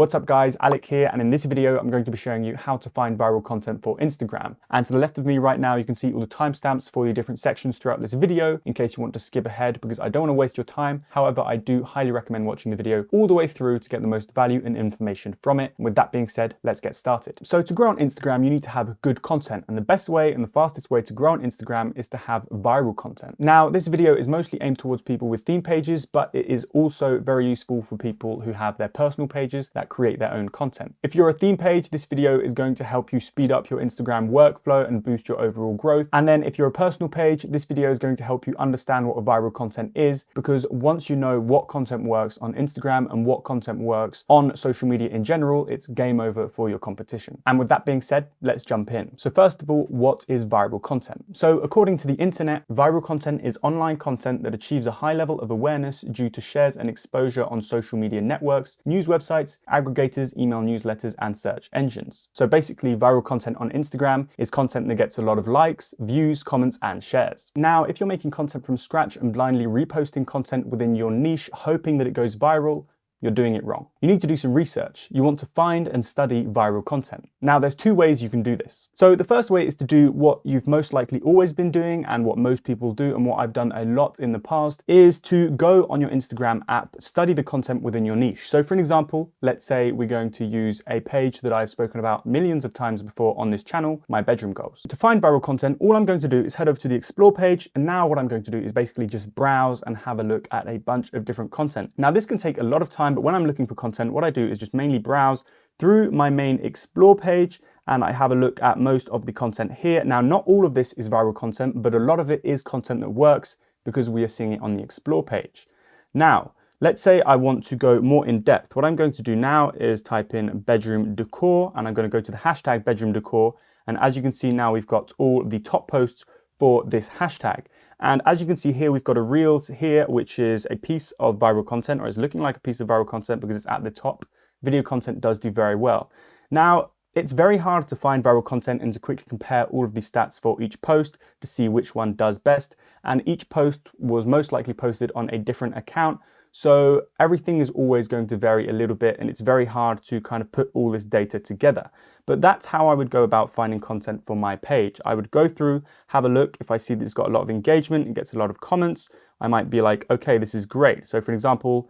What's up guys, Alec here, and in this video I'm going to be showing you how to find viral content for Instagram. And to the left of me right now you can see all the timestamps for the different sections throughout this video in case you want to skip ahead, because I don't want to waste your time. However, I do highly recommend watching the video all the way through to get the most value and information from it. And with that being said, let's get started. So to grow on Instagram you need to have good content, and the best way and the fastest way to grow on Instagram is to have viral content. Now this video is mostly aimed towards people with theme pages, but it is also very useful for people who have their personal pages that create their own content. If you're a theme page, this video is going to help you speed up your Instagram workflow and boost your overall growth. And then if you're a personal page, this video is going to help you understand what a viral content is, because once you know what content works on Instagram and what content works on social media in general, it's game over for your competition. And with that being said, let's jump in. So first of all, what is viral content? So according to the internet, viral content is online content that achieves a high level of awareness due to shares and exposure on social media networks, news websites, aggregators, email newsletters, and search engines. So basically, viral content on Instagram is content that gets a lot of likes, views, comments, and shares. Now, if you're making content from scratch and blindly reposting content within your niche, hoping that it goes viral, you're doing it wrong. You need to do some research. You want to find and study viral content. Now, there's two ways you can do this. So the first way is to do what you've most likely always been doing and what most people do, and what I've done a lot in the past, is to go on your Instagram app, study the content within your niche. So for an example, let's say we're going to use a page that I've spoken about millions of times before on this channel, my bedroom goals. To find viral content, all I'm going to do is head over to the explore page, and now what I'm going to do is basically just browse and have a look at a bunch of different content. Now this can take a lot of time, but when I'm looking for content, what I do is just mainly browse through my main explore page, and I have a look at most of the content here. Now, not all of this is viral content, but a lot of it is content that works because we are seeing it on the explore page. Now, let's say I want to go more in depth. What I'm going to do now is type in bedroom decor, and I'm going to go to the hashtag bedroom decor. And as you can see now, we've got all the top posts for this hashtag. And as you can see here, we've got a Reels here, which is a piece of viral content, or is looking like a piece of viral content because it's at the top. Video content does do very well. Now, it's very hard to find viral content and to quickly compare all of these stats for each post to see which one does best. And each post was most likely posted on a different account. So everything is always going to vary a little bit, and it's very hard to kind of put all this data together. But that's how I would go about finding content for my page. I would go through, have a look. If I see that it's got a lot of engagement and gets a lot of comments, I might be like, okay, this is great. So for example,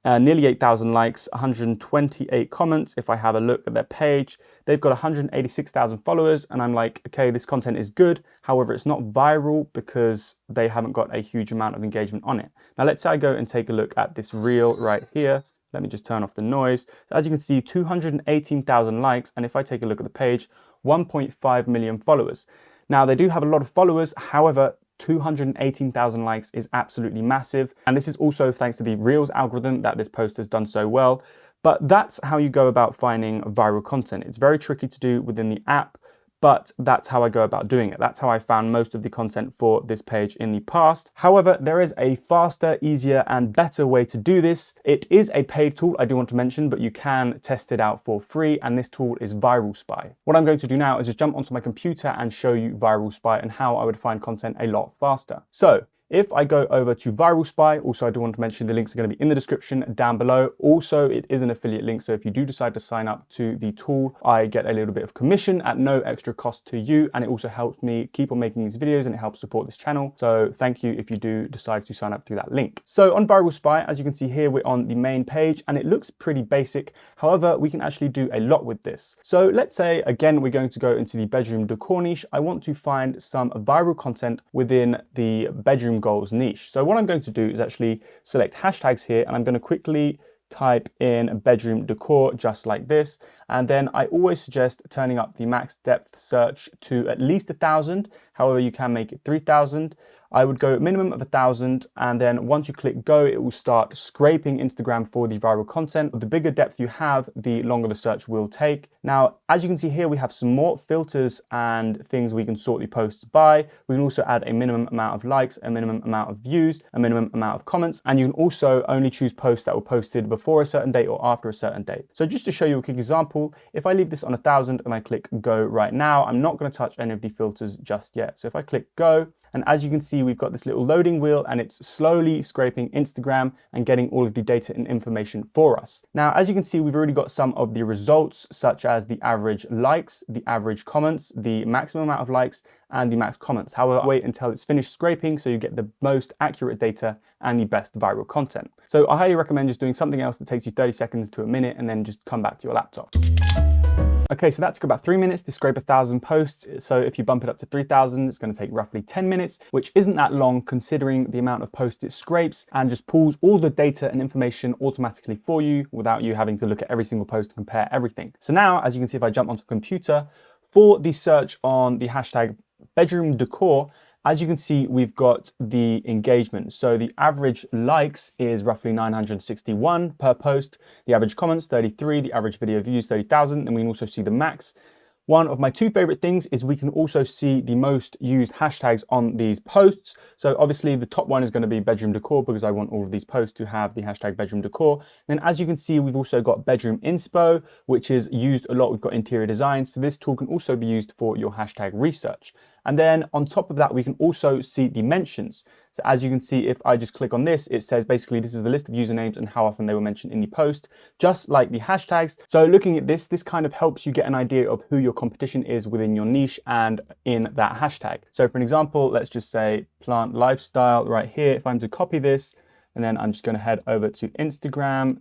nearly 8,000 likes, 128 comments. If I have a look at their page, they've got 186,000 followers, and I'm like, okay, this content is good. However, it's not viral because they haven't got a huge amount of engagement on it. Now, let's say I go and take a look at this reel right here. Let me just turn off the noise. So as you can see, 218,000 likes, and if I take a look at the page, 1.5 million followers. Now, they do have a lot of followers. However, 218,000 likes is absolutely massive. And this is also thanks to the Reels algorithm that this post has done so well. But that's how you go about finding viral content. It's very tricky to do within the app, but that's how I go about doing it. That's how I found most of the content for this page in the past. However, there is a faster, easier, and better way to do this. It is a paid tool, I do want to mention, but you can test it out for free, and this tool is ViralSpy. What I'm going to do now is just jump onto my computer and show you ViralSpy and how I would find content a lot faster. So if I go over to ViralSpy, also I do want to mention the links are going to be in the description down below. Also, it is an affiliate link, so if you do decide to sign up to the tool, I get a little bit of commission at no extra cost to you, and it also helps me keep on making these videos, and it helps support this channel. So thank you if you do decide to sign up through that link. So on ViralSpy, as you can see here, we're on the main page, and it looks pretty basic. However, we can actually do a lot with this. So let's say, again, we're going to go into the bedroom decor niche. I want to find some viral content within the bedroom goals niche. So what I'm going to do is actually select hashtags here, and I'm going to quickly type in bedroom decor just like this. And then I always suggest turning up the max depth search to at least 1,000. However, you can make it 3,000. I would go minimum of 1,000, and then once you click go, it will start scraping Instagram for the viral content. The bigger depth you have, the longer the search will take. Now, as you can see here, we have some more filters and things we can sort the posts by. We can also add a minimum amount of likes, a minimum amount of views, a minimum amount of comments, and you can also only choose posts that were posted before a certain date or after a certain date. So just to show you a quick example, if I leave this on 1,000 and I click go right now, I'm not going to touch any of the filters just yet. So if I click go, And as you can see, we've got this little loading wheel and it's slowly scraping Instagram and getting all of the data and information for us. Now, as you can see, we've already got some of the results, such as the average likes, the average comments, the maximum amount of likes, and the max comments. However, wait until it's finished scraping so you get the most accurate data and the best viral content. So I highly recommend just doing something else that takes you 30 seconds to a minute and then just come back to your laptop. Okay, so that took about 3 minutes to scrape 1,000 posts. So if you bump it up to 3,000, it's going to take roughly 10 minutes, which isn't that long considering the amount of posts it scrapes and just pulls all the data and information automatically for you without you having to look at every single post to compare everything. So now, as you can see, if I jump onto the computer, for the search on the hashtag bedroom decor, as you can see, we've got the engagement. So the average likes is roughly 961 per post. The average comments, 33. The average video views, 30,000. And we can also see the max. One of my two favorite things is we can also see the most used hashtags on these posts. So obviously the top one is going to be bedroom decor because I want all of these posts to have the hashtag bedroom decor. Then as you can see, we've also got bedroom inspo, which is used a lot. We've got interior design. So this tool can also be used for your hashtag research. And then on top of that, we can also see the mentions. So as you can see, if I just click on this, it says basically this is the list of usernames and how often they were mentioned in the post, just like the hashtags. So looking at this kind of helps you get an idea of who your competition is within your niche and in that hashtag. So for an example, let's just say plant lifestyle right here. If I'm to copy this, and then I'm just going to head over to Instagram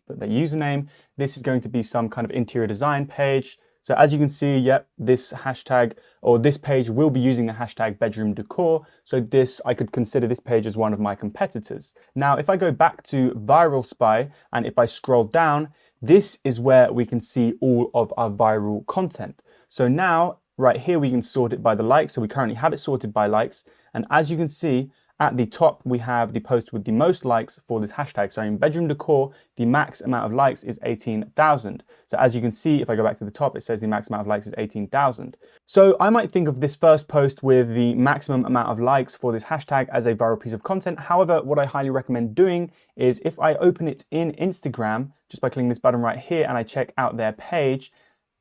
/ put the username. This is going to be some kind of interior design page. So as you can see, yep, this hashtag or this page will be using the hashtag bedroom decor. So this, I could consider this page as one of my competitors. Now, if I go back to ViralSpy and if I scroll down, this is where we can see all of our viral content. So now right here, we can sort it by the likes. So we currently have it sorted by likes. And as you can see, at the top, we have the post with the most likes for this hashtag. So in bedroom decor, the max amount of likes is 18,000. So as you can see, if I go back to the top, it says the max amount of likes is 18,000. So I might think of this first post with the maximum amount of likes for this hashtag as a viral piece of content. However, what I highly recommend doing is if I open it in Instagram, just by clicking this button right here and I check out their page,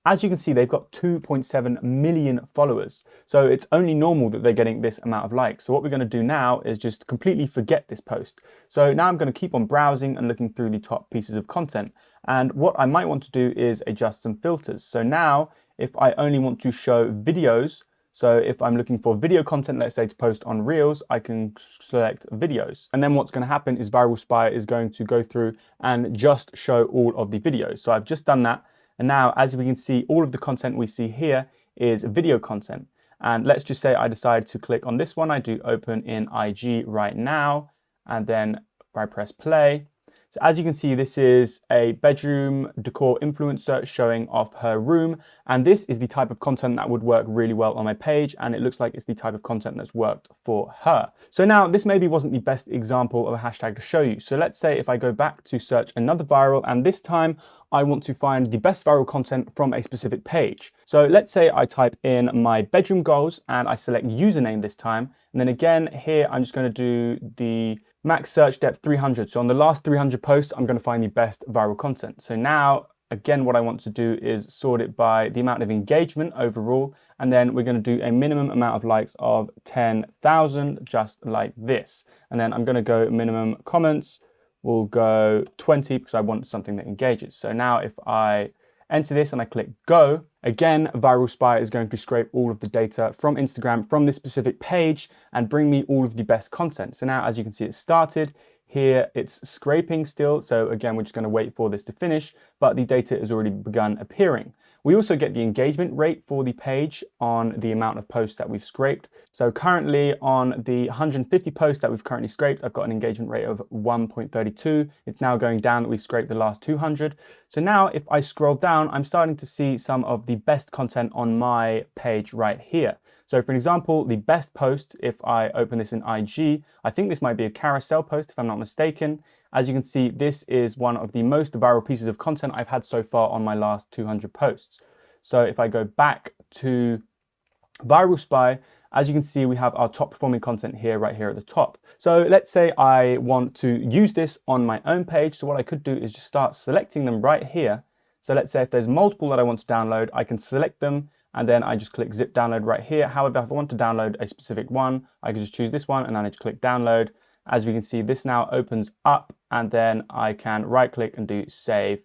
as you can see, they've got 2.7 million followers. So it's only normal that they're getting this amount of likes. So what we're going to do now is just completely forget this post. So now I'm going to keep on browsing and looking through the top pieces of content. And what I might want to do is adjust some filters. So now if I only want to show videos, so if I'm looking for video content, let's say to post on Reels, I can select videos. And then what's going to happen is ViralSpy is going to go through and just show all of the videos. So I've just done that. And now, as we can see, all of the content we see here is video content. And let's just say I decide to click on this one. I do open in IG right now, and then I press play. So as you can see, this is a bedroom decor influencer showing off her room. And this is the type of content that would work really well on my page. And it looks like it's the type of content that's worked for her. So now this maybe wasn't the best example of a hashtag to show you. So let's say if I go back to search another viral, and this time I want to find the best viral content from a specific page. So let's say I type in my bedroom goals and I select username this time. And then again, here, I'm just going to do the max search depth 300. So on the last 300 posts, I'm going to find the best viral content. So now, again, what I want to do is sort it by the amount of engagement overall. And then we're going to do a minimum amount of likes of 10,000, just like this. And then I'm going to go minimum comments. We'll go 20 because I want something that engages. So now if I enter this and I click go, again, ViralSpy is going to scrape all of the data from Instagram from this specific page and bring me all of the best content. So now, as you can see, it started. Here it's scraping still. So again, we're just going to wait for this to finish, but the data has already begun appearing. We also get the engagement rate for the page on the amount of posts that we've scraped. So currently on the 150 posts that we've currently scraped, I've got an engagement rate of 1.32. It's now going down that we've scraped the last 200. So now if I scroll down, I'm starting to see some of the best content on my page right here. So for example, the best post, if I open this in IG, I think this might be a carousel post if I'm not mistaken. As you can see, this is one of the most viral pieces of content I've had so far on my last 200 posts. So if I go back to ViralSpy, as you can see, we have our top performing content here, right here at the top. So let's say I want to use this on my own page. So what I could do is just start selecting them right here. So let's say if there's multiple that I want to download, I can select them and then I just click zip download right here. However, if I want to download a specific one, I can just choose this one and then I just click download. As we can see, this now opens up, and then I can right click and do save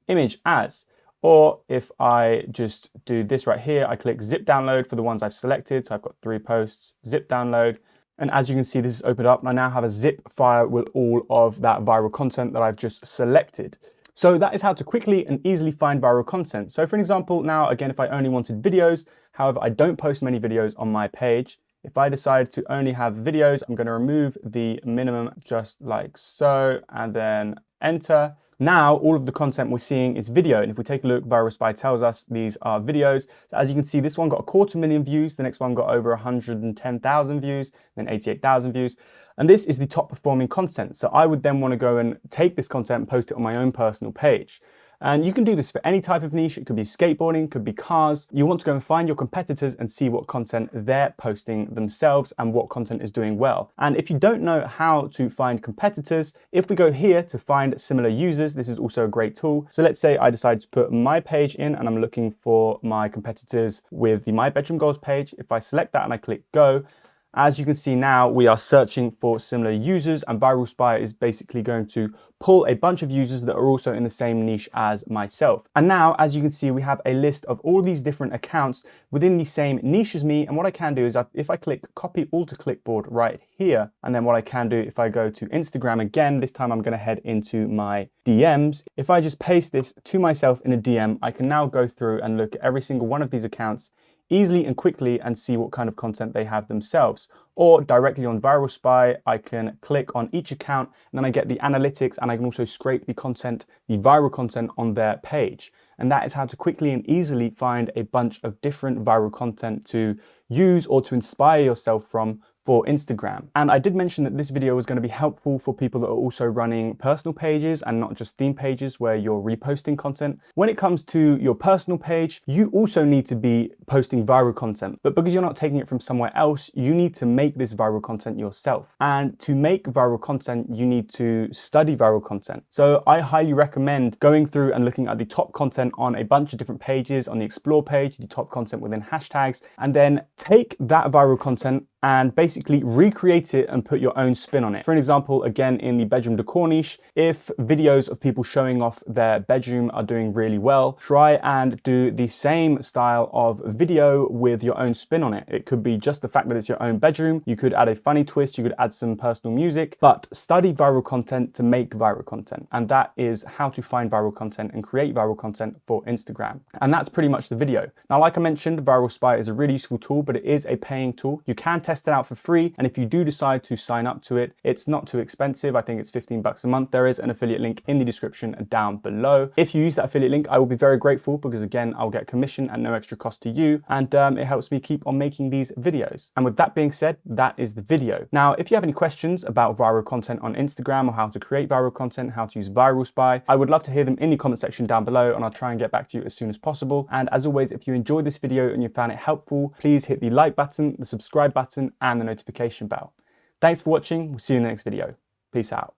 image as. Or if I just do this right here, I click zip download for the ones I've selected. So I've got 3 posts, zip download. And as you can see, this is opened up and I now have a zip file with all of that viral content that I've just selected. So that is how to quickly and easily find viral content. So for an example, now again, if I only wanted videos, however, I don't post many videos on my page. If I decide to only have videos, I'm going to remove the minimum just like so, and then enter. Now, all of the content we're seeing is video. And if we take a look, ViralSpy tells us these are videos. So as you can see, this one got 250,000 views. The next one got over 110,000 views, then 88,000 views. And this is the top performing content. So I would then want to go and take this content and post it on my own personal page. And you can do this for any type of niche. It could be skateboarding, could be cars. You want to go and find your competitors and see what content they're posting themselves and what content is doing well. And if you don't know how to find competitors, if we go here to find similar users, this is also a great tool. So let's say I decide to put my page in and I'm looking for my competitors with the My Bedroom Goals page. If I select that and I click go, as you can see now, we are searching for similar users, and ViralSpy is basically going to pull a bunch of users that are also in the same niche as myself. And now, as you can see, we have a list of all these different accounts within the same niche as me. And what I can do is if I click copy all to clipboard right here, and then what I can do if I go to Instagram again, this time I'm going to head into my DMs. If I just paste this to myself in a DM, I can now go through and look at every single one of these accounts easily and quickly and see what kind of content they have themselves. Or directly on ViralSpy, I can click on each account and then I get the analytics, and I can also scrape the content, the viral content on their page. And that is how to quickly and easily find a bunch of different viral content to use or to inspire yourself from for Instagram. And I did mention that this video was going to be helpful for people that are also running personal pages and not just theme pages where you're reposting content. When it comes to your personal page, you also need to be posting viral content, but because you're not taking it from somewhere else, you need to make this viral content yourself. And to make viral content, you need to study viral content. So I highly recommend going through and looking at the top content on a bunch of different pages, on the explore page, the top content within hashtags, and then take that viral content and basically recreate it and put your own spin on it. For an example, again, in the bedroom decor niche, if videos of people showing off their bedroom are doing really well, try and do the same style of video with your own spin on it. It could be just the fact that it's your own bedroom. You could add a funny twist, you could add some personal music, but study viral content to make viral content. And that is how to find viral content and create viral content for Instagram. And that's pretty much the video. Now, like I mentioned, ViralSpy is a really useful tool, but it is a paying tool. You can test it out for free, and if you do decide to sign up to it, it's not too expensive. I think it's 15 bucks a month. There is an affiliate link in the description down below. If you use that affiliate link, I will be very grateful, because again, I'll get commission at no extra cost to you, and it helps me keep on making these videos. And with that being said, that is the video. Now, if you have any questions about viral content on Instagram, or how to create viral content, how to use ViralSpy, I would love to hear them in the comment section down below, and I'll try and get back to you as soon as possible. And as always, if you enjoyed this video and you found it helpful, please hit the like button, the subscribe button, and the notification bell. Thanks for watching. We'll see you in the next video. Peace out.